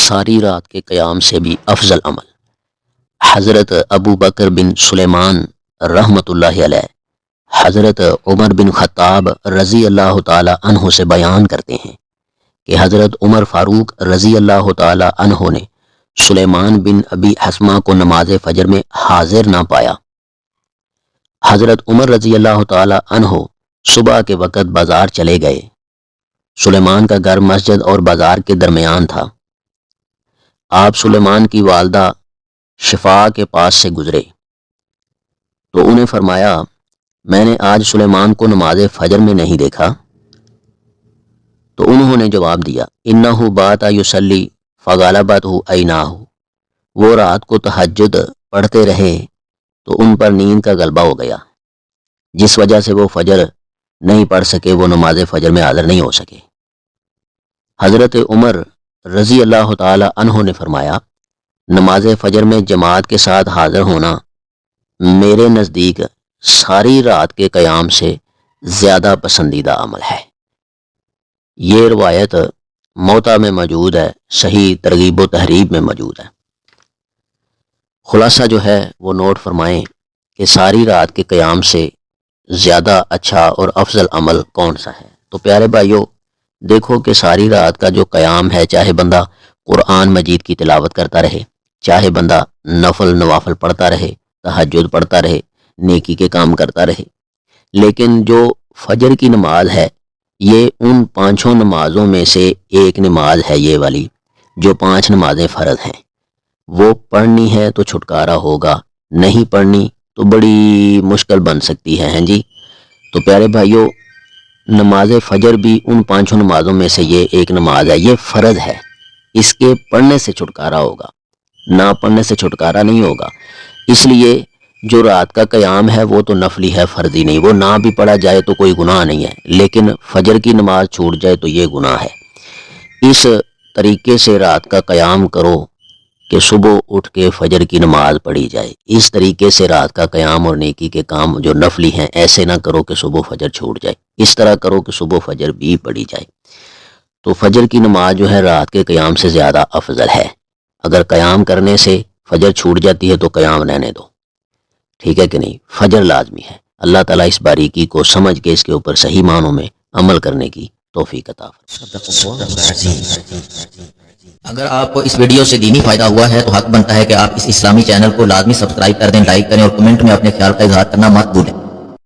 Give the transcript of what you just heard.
ساری رات کے قیام سے بھی افضل عمل۔ حضرت ابو بکر بن سلیمان رحمۃ اللہ علیہ حضرت عمر بن خطاب رضی اللہ تعالی عنہ سے بیان کرتے ہیں کہ حضرت عمر فاروق رضی اللہ تعالی عنہ نے سلیمان بن ابی حسمہ کو نماز فجر میں حاضر نہ پایا۔ حضرت عمر رضی اللہ تعالی عنہ صبح کے وقت بازار چلے گئے۔ سلیمان کا گھر مسجد اور بازار کے درمیان تھا۔ آپ سلیمان کی والدہ شفا کے پاس سے گزرے تو انہیں فرمایا، میں نے آج سلیمان کو نماز فجر میں نہیں دیکھا۔ تو انہوں نے جواب دیا، انہ بات یصلی فغلبتہ عیناہ، وہ رات کو تہجد پڑھتے رہے تو ان پر نیند کا غلبہ ہو گیا، جس وجہ سے وہ فجر نہیں پڑھ سکے، وہ نماز فجر میں حاضر نہیں ہو سکے۔ حضرت عمر رضی اللہ تعالی عنہ نے فرمایا، نماز فجر میں جماعت کے ساتھ حاضر ہونا میرے نزدیک ساری رات کے قیام سے زیادہ پسندیدہ عمل ہے۔ یہ روایت موطا میں موجود ہے، صحیح ترغیب و تحریب میں موجود ہے۔ خلاصہ جو ہے وہ نوٹ فرمائیں کہ ساری رات کے قیام سے زیادہ اچھا اور افضل عمل کون سا ہے۔ تو پیارے بھائیو، دیکھو کہ ساری رات کا جو قیام ہے، چاہے بندہ قرآن مجید کی تلاوت کرتا رہے، چاہے بندہ نفل نوافل پڑھتا رہے، تہجد پڑھتا رہے، نیکی کے کام کرتا رہے، لیکن جو فجر کی نماز ہے یہ ان پانچوں نمازوں میں سے ایک نماز ہے، یہ والی جو 5 نمازیں فرض ہیں، وہ پڑھنی ہے تو چھٹکارا ہوگا، نہیں پڑھنی تو بڑی مشکل بن سکتی ہے۔ جی تو پیارے بھائیو، نماز فجر بھی ان 5 نمازوں میں سے یہ ایک نماز ہے، یہ فرض ہے، اس کے پڑھنے سے چھٹکارا ہوگا، نہ پڑھنے سے چھٹکارا نہیں ہوگا۔ اس لیے جو رات کا قیام ہے وہ تو نفلی ہے، فرضی نہیں، وہ نہ بھی پڑھا جائے تو کوئی گناہ نہیں ہے، لیکن فجر کی نماز چھوٹ جائے تو یہ گناہ ہے۔ اس طریقے سے رات کا قیام کرو کہ صبح اٹھ کے فجر کی نماز پڑھی جائے، اس طریقے سے رات کا قیام اور نیکی کے کام جو نفلی ہیں ایسے نہ کرو کہ صبح فجر چھوٹ جائے، اس طرح کرو کہ صبح فجر بھی پڑھی جائے۔ تو فجر کی نماز جو ہے رات کے قیام سے زیادہ افضل ہے۔ اگر قیام کرنے سے فجر چھوٹ جاتی ہے تو قیام رہنے دو، ٹھیک ہے کہ نہیں؟ فجر لازمی ہے۔ اللہ تعالیٰ اس باریکی کو سمجھ کے اس کے اوپر صحیح معنوں میں عمل کرنے کی توفیق عطا فرمائے۔ اگر آپ کو اس ویڈیو سے دینی فائدہ ہوا ہے تو حق بنتا ہے کہ آپ اس اسلامی چینل کو لازمی سبسکرائب کر دیں، لائک کریں اور کمنٹ میں اپنے خیال کا اظہار کرنا مت بھولیں۔